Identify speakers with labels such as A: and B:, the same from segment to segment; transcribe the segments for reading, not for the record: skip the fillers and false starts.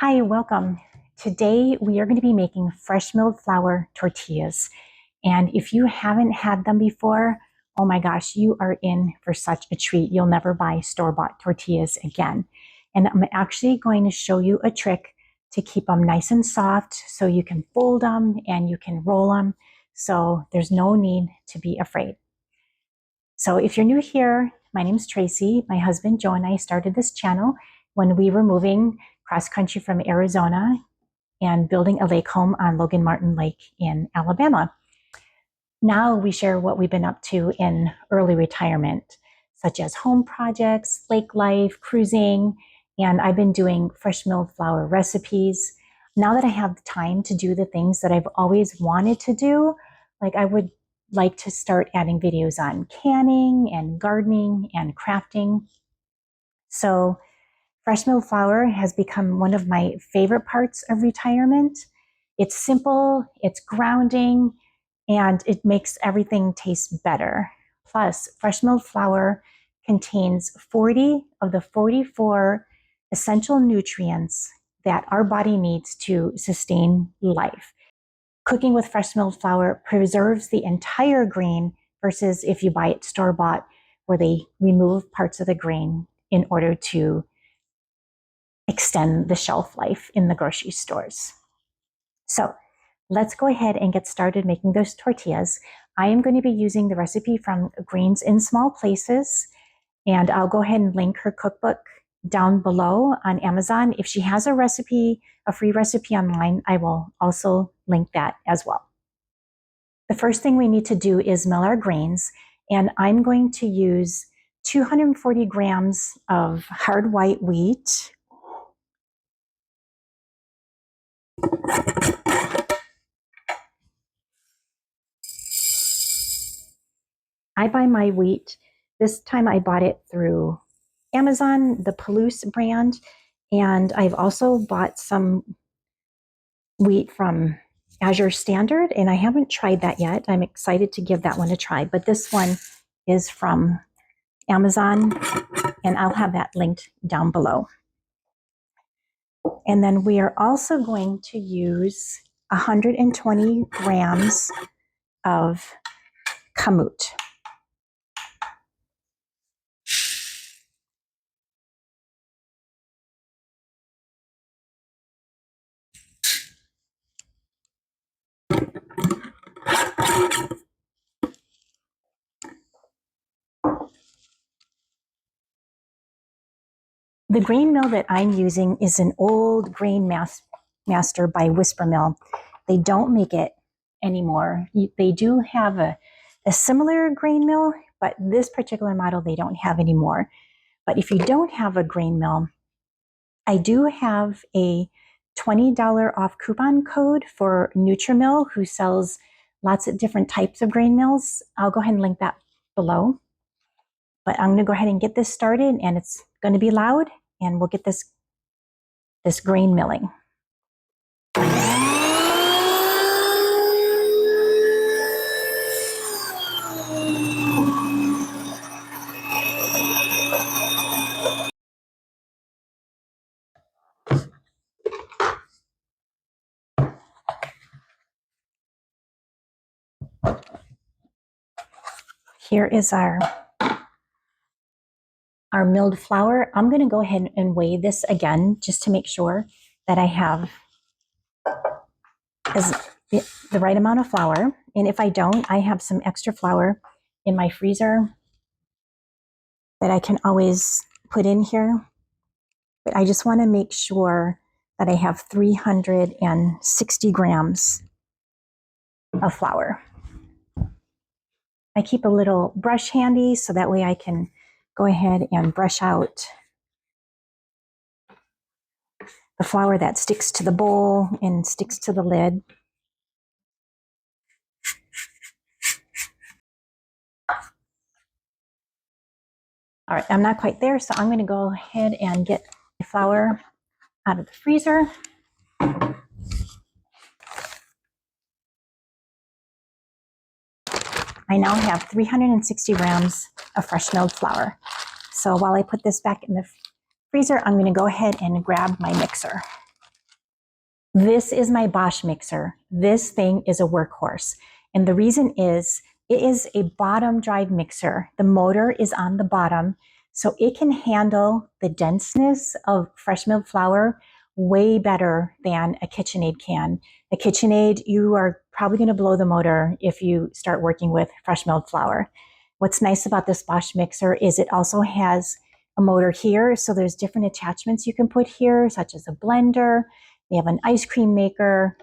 A: Hi, welcome. Today we are going to be making fresh milled flour tortillas. And if you haven't had them before, oh my gosh, you are in for such a treat. You'll never buy store-bought tortillas again. And I'm actually going to show you a trick to keep them nice and soft so you can fold them and you can roll them. So there's no need to be afraid. So if you're new here, my name's Tracy. My husband Joe and I started this channel when we were moving cross country from Arizona and building a lake home on Logan Martin Lake in Alabama. Now we share what we've been up to in early retirement, such as home projects, lake life, cruising, and I've been doing fresh milled flour recipes. Now that I have the time to do the things that I've always wanted to do, like I would like to start adding videos on canning and gardening and crafting. So fresh milled flour has become one of my favorite parts of retirement. It's simple, it's grounding, and it makes everything taste better. Plus, fresh milled flour contains 40 of the 44 essential nutrients that our body needs to sustain life. Cooking with fresh milled flour preserves the entire grain versus if you buy it store-bought, where they remove parts of the grain in order to extend the shelf life in the grocery stores. So let's go ahead and get started making those tortillas. I am going to be using the recipe from Greens in Small Places, and I'll go ahead and link her cookbook down below on Amazon. If she has a recipe, a free recipe online, I will also link that as well. The first thing we need to do is mill our grains, and I'm going to use 240 grams of hard white wheat, I buy my wheat. This time I bought it through Amazon, the Palouse brand, and I've also bought some wheat from Azure Standard, and I haven't tried that yet. I'm excited to give that one a try, but this one is from Amazon, and I'll have that linked down below. And then we are also going to use 120 grams of kamut. The grain mill that I'm using is an old grain master by Whisper Mill. They don't make it anymore. They do have a similar grain mill, but this particular model they don't have anymore. But if you don't have a grain mill, I do have a $20 off coupon code for Nutrimill, who sells lots of different types of grain mills. I'll go ahead and link that below. But I'm going to go ahead and get this started, and it's going to be loud, and we'll get this grain milling. Here is our milled flour. I'm going to go ahead and weigh this again just to make sure that I have the right amount of flour. And if I don't, I have some extra flour in my freezer that I can always put in here. But I just want to make sure that I have 360 grams of flour. I keep a little brush handy so that way I can go ahead and brush out the flour that sticks to the bowl and sticks to the lid. All right, I'm not quite there, so I'm going to go ahead and get my flour out of the freezer. I now have 360 grams of fresh milled flour. So while I put this back in the freezer, I'm going to go ahead and grab my mixer. This is my Bosch mixer. This thing is a workhorse. And the reason is it is a bottom drive mixer. The motor is on the bottom, so it can handle the denseness of fresh milled flour way better than a KitchenAid can. A KitchenAid, you are probably going to blow the motor if you start working with fresh milled flour. What's nice about this Bosch mixer is it also has a motor here, so there's different attachments you can put here, such as a blender. They have an ice cream maker,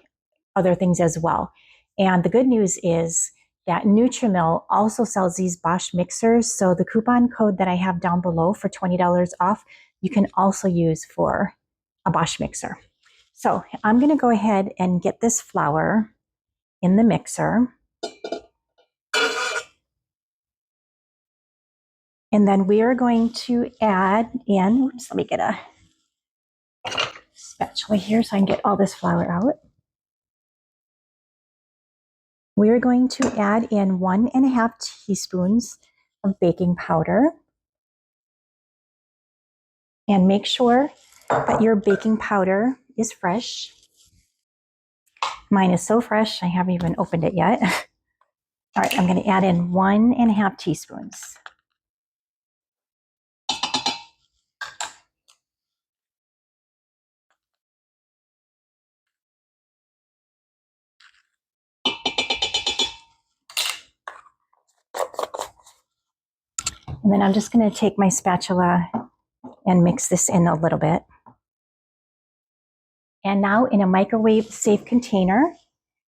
A: other things as well. And the good news is that Nutrimill also sells these Bosch mixers. So the coupon code that I have down below for $20 off, you can also use for a Bosch mixer. So I'm going to go ahead and get this flour in the mixer. And then we are going to add in, let me get a spatula here so I can get all this flour out. We're going to add in 1.5 teaspoons of baking powder. And make sure that your baking powder is fresh. Mine is so fresh, I haven't even opened it yet. All right, I'm going to add in 1.5 teaspoons. And then I'm just going to take my spatula and mix this in a little bit. And now in a microwave safe container,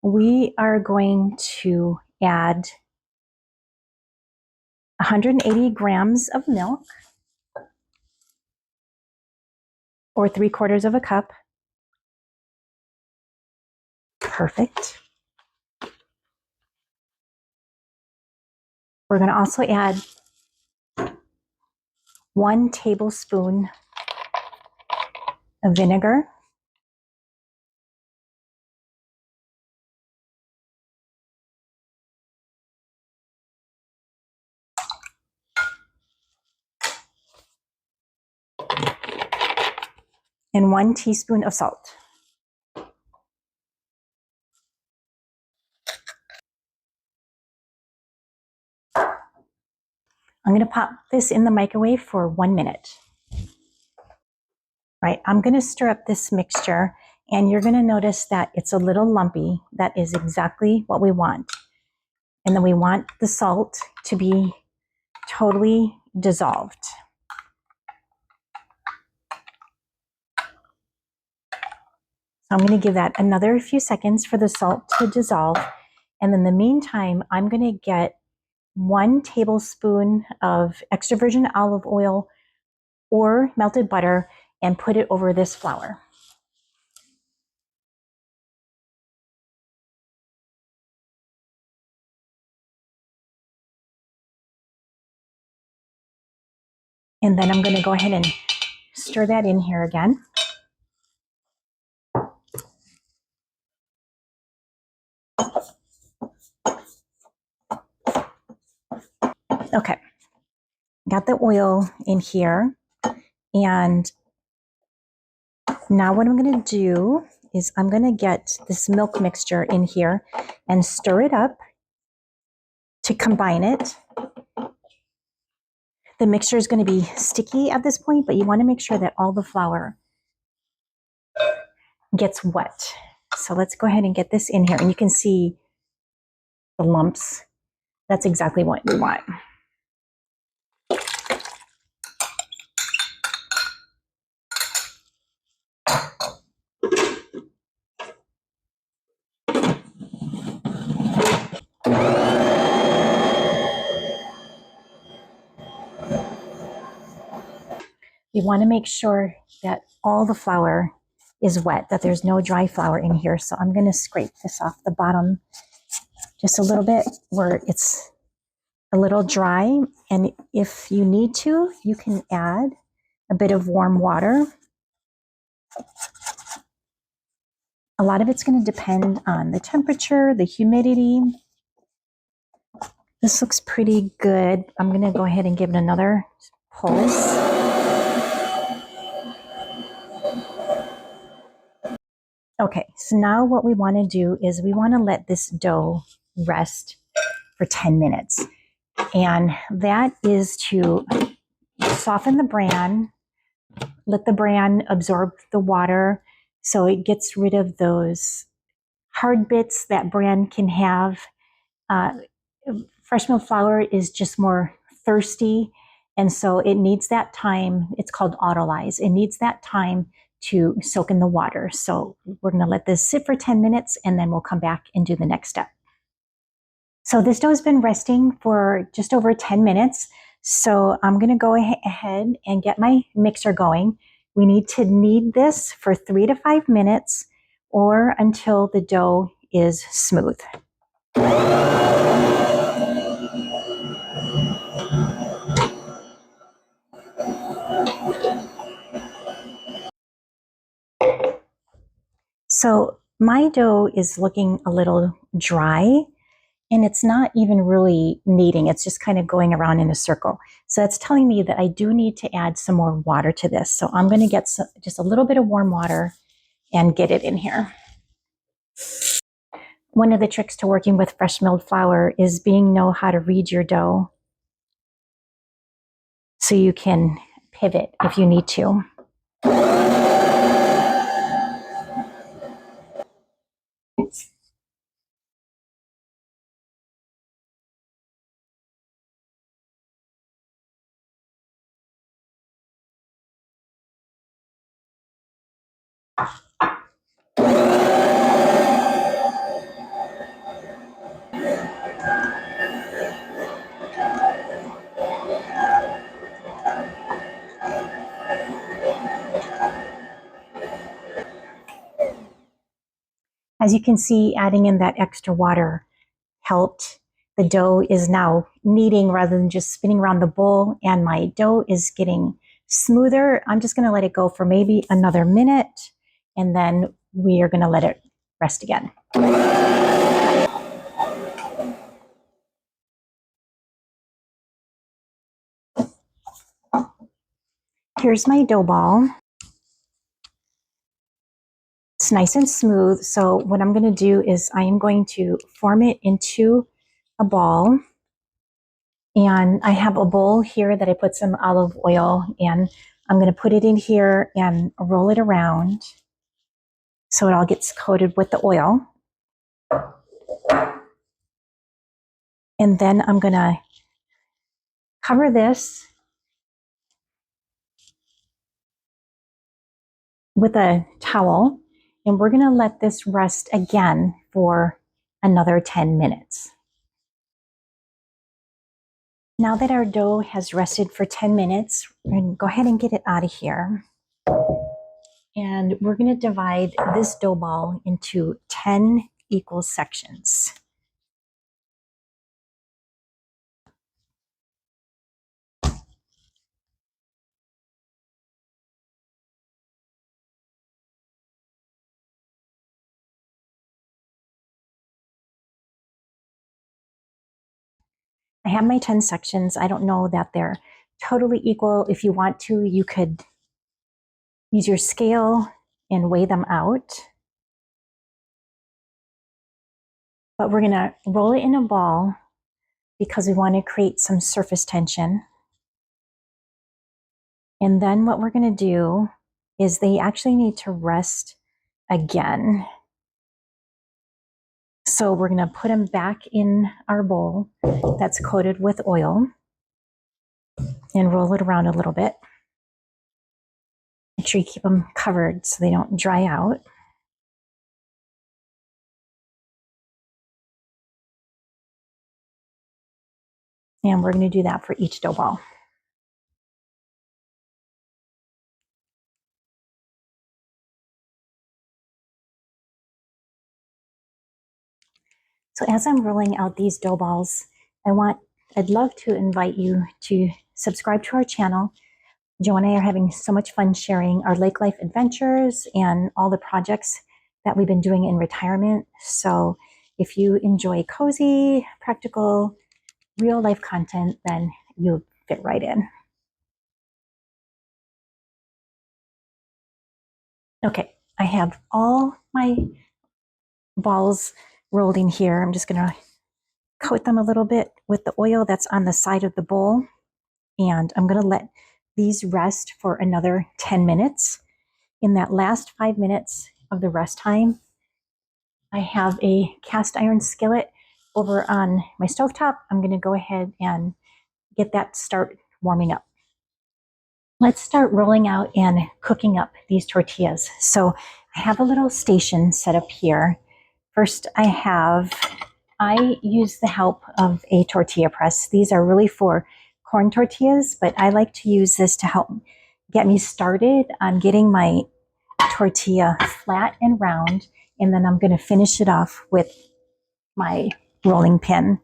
A: we are going to add 180 grams of milk, or 3/4 cup. Perfect. We're going to also add 1 tablespoon of vinegar. And 1 teaspoon of salt. I'm going to pop this in the microwave for 1 minute. Right, I'm going to stir up this mixture, and you're going to notice that it's a little lumpy. That is exactly what we want. And then we want the salt to be totally dissolved. So I'm going to give that another few seconds for the salt to dissolve. And in the meantime, I'm going to get 1 tablespoon of extra virgin olive oil or melted butter and put it over this flour. And then I'm going to go ahead and stir that in here again. Okay, got the oil in here. And now what I'm going to do is I'm going to get this milk mixture in here and stir it up to combine it. The mixture is going to be sticky at this point, but you want to make sure that all the flour gets wet. So let's go ahead and get this in here. And you can see the lumps. That's exactly what we want. You want to make sure that all the flour is wet, that there's no dry flour in here. So I'm going to scrape this off the bottom just a little bit where it's a little dry. And if you need to, you can add a bit of warm water. A lot of it's going to depend on the temperature, the humidity. This looks pretty good. I'm going to go ahead and give it another pulse. Okay, so now what we want to do is we want to let this dough rest for 10 minutes. And that is to soften the bran, let the bran absorb the water so it gets rid of those hard bits that bran can have. Uh, Fresh milled flour is just more thirsty, and so it needs that time. It's called autolyze. It needs that time to soak in the water. So we're going to let this sit for 10 minutes, and then we'll come back and do the next step. So this dough has been resting for just over 10 minutes. So I'm going to go ahead and get my mixer going. We need to knead this for 3 to 5 minutes or until the dough is smooth. So my dough is looking a little dry, and it's not even really kneading. It's just kind of going around in a circle. So that's telling me that I do need to add some more water to this. So I'm going to get just a little bit of warm water and get it in here. One of the tricks to working with fresh milled flour is know how to read your dough so you can pivot if you need to. As you can see, adding in that extra water helped. The dough is now kneading rather than just spinning around the bowl, and my dough is getting smoother. I'm just going to let it go for maybe another minute, and then we are going to let it rest again. Here's my dough ball. It's nice and smooth. So what I'm going to do is I am going to form it into a ball. And I have a bowl here that I put some olive oil in. I'm going to put it in here and roll it around so it all gets coated with the oil. And then I'm going to cover this with a towel, and we're going to let this rest again for another 10 minutes. Now that our dough has rested for 10 minutes, we're going to go ahead and get it out of here. And we're going to divide this dough ball into 10 equal sections. I have my 10 sections. I don't know that they're totally equal. If you want to, you could use your scale and weigh them out. But we're going to roll it in a ball because we want to create some surface tension. And then what we're going to do is they actually need to rest again. So we're going to put them back in our bowl that's coated with oil and roll it around a little bit. Make sure you keep them covered so they don't dry out. And we're going to do that for each dough ball. So as I'm rolling out these dough balls, I'd love to invite you to subscribe to our channel. Joe and I are having so much fun sharing our lake life adventures and all the projects that we've been doing in retirement. So if you enjoy cozy, practical, real life content, then you fit right in. Okay, I have all my balls rolled in here. I'm just going to coat them a little bit with the oil that's on the side of the bowl. And I'm going to let these rest for another 10 minutes. In that last 5 minutes of the rest time, I have a cast iron skillet over on my stovetop. I'm going to go ahead and get that start warming up. Let's start rolling out and cooking up these tortillas. So I have a little station set up here. First, I use the help of a tortilla press. These are really for corn tortillas, but I like to use this to help get me started on getting my tortilla flat and round. And then I'm going to finish it off with my rolling pin,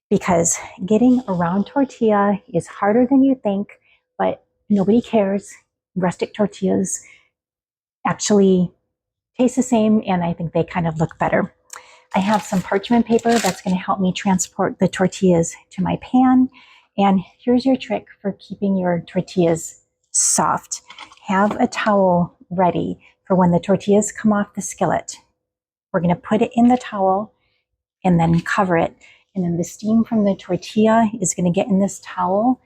A: because getting a round tortilla is harder than you think, but nobody cares. Rustic tortillas actually taste the same, and I think they kind of look better. I have some parchment paper that's going to help me transport the tortillas to my pan. And here's your trick for keeping your tortillas soft. Have a towel ready for when the tortillas come off the skillet. We're going to put it in the towel and then cover it. And then the steam from the tortilla is going to get in this towel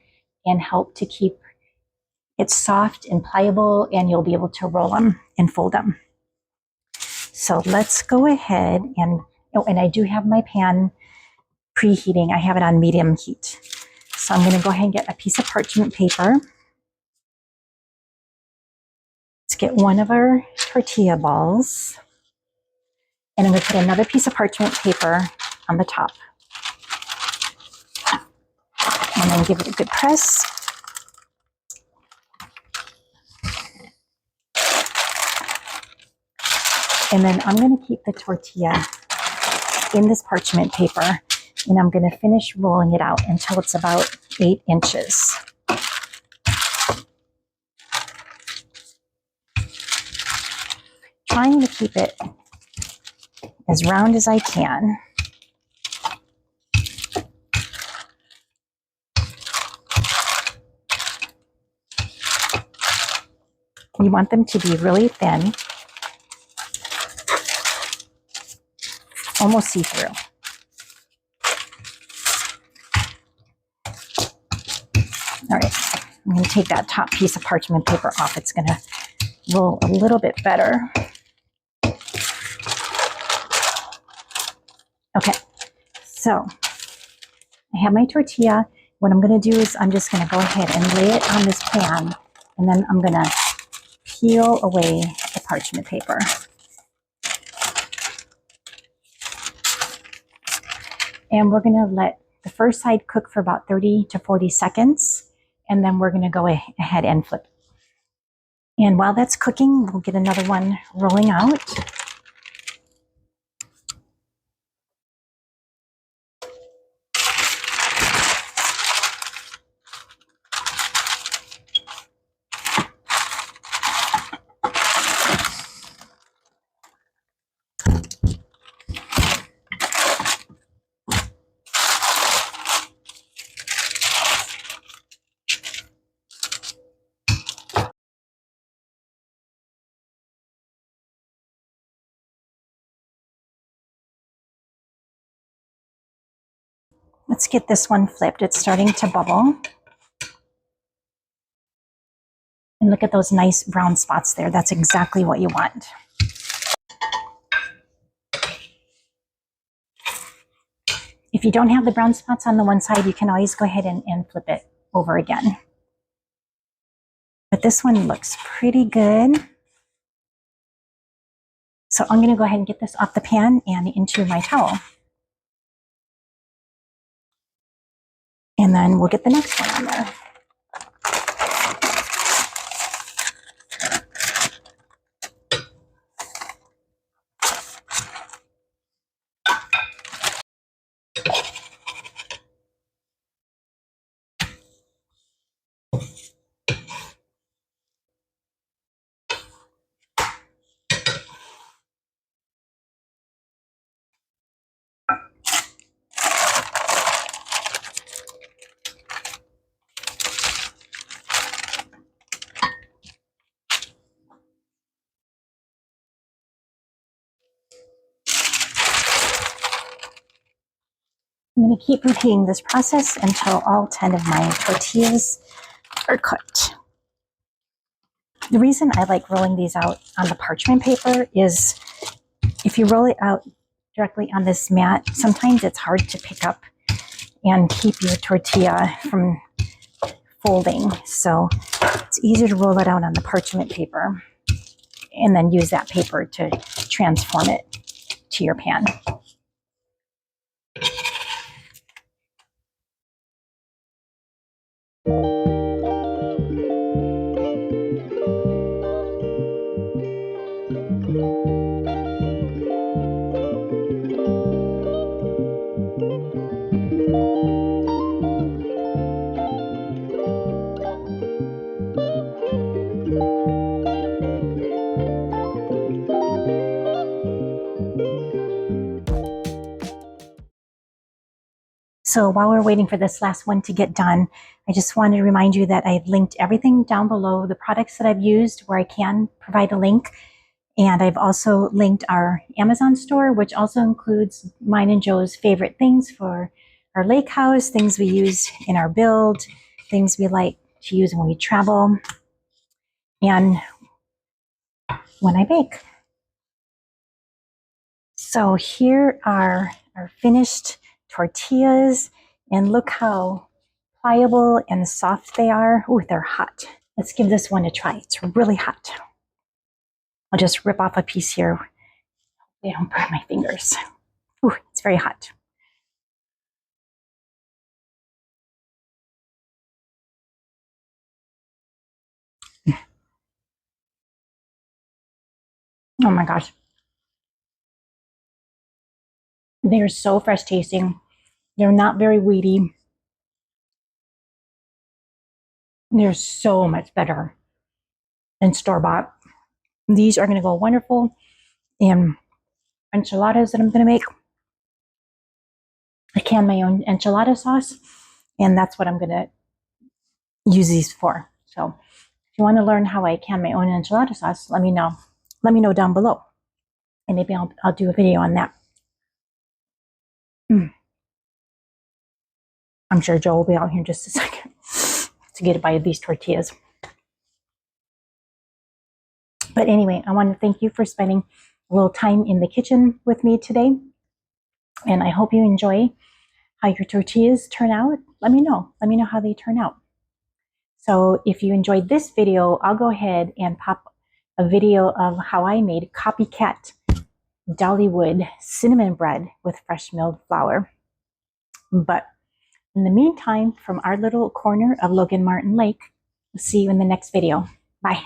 A: and help to keep it soft and pliable, and you'll be able to roll them and fold them. So let's go ahead and, oh, and I do have my pan preheating. I have it on medium heat. So I'm going to go ahead and get a piece of parchment paper. Let's get one of our tortilla balls. And I'm going to put another piece of parchment paper on the top. And then give it a good press. And then I'm going to keep the tortilla in this parchment paper, and I'm going to finish rolling it out until it's about 8 inches. Trying to keep it as round as I can. You want them to be really thin, almost see-through. All right, I'm going to take that top piece of parchment paper off. It's going to roll a little bit better. Okay, so I have my tortilla. What I'm going to do is I'm just going to go ahead and lay it on this pan, and then I'm going to peel away the parchment paper. And we're going to let the first side cook for about 30 to 40 seconds, and then we're going to go ahead and flip. And while that's cooking, we'll get another one rolling out. Let's get this one flipped. It's starting to bubble. And look at those nice brown spots there. That's exactly what you want. If you don't have the brown spots on the one side, you can always go ahead and flip it over again. But this one looks pretty good. So I'm going to go ahead and get this off the pan and into my towel. And then we'll get the next one on there. I'm going to keep repeating this process until all 10 of my tortillas are cooked. The reason I like rolling these out on the parchment paper is if you roll it out directly on this mat, sometimes it's hard to pick up and keep your tortilla from folding. So it's easier to roll it out on the parchment paper and then use that paper to transform it to your pan. So while we're waiting for this last one to get done, I just wanted to remind you that I've linked everything down below, the products that I've used where I can provide a link. And I've also linked our Amazon store, which also includes mine and Joe's favorite things for our lake house, things we use in our build, things we like to use when we travel, and when I bake. So here are our finished tortillas, and look how pliable and soft they are. Ooh, they're hot. Let's give this one a try. It's really hot. I'll just rip off a piece here. They don't burn my fingers. Ooh, it's very hot. Oh my gosh. They're so fresh tasting. They're not very weedy. They're so much better than store-bought. These are going to go wonderful in enchiladas that I'm going to make. I can my own enchilada sauce, and that's what I'm going to use these for. So if you want to learn how I can my own enchilada sauce, let me know. Let me know down below, and maybe I'll do a video on that. I'm sure Joe will be out here in just a second to get a bite of these tortillas. But anyway, I want to thank you for spending a little time in the kitchen with me today. And I hope you enjoy how your tortillas turn out. Let me know. Let me know how they turn out. So if you enjoyed this video, I'll go ahead and pop a video of how I made copycat Dollywood cinnamon bread with fresh milled flour. But in the meantime, from our little corner of Logan Martin Lake, we'll see you in the next video. Bye.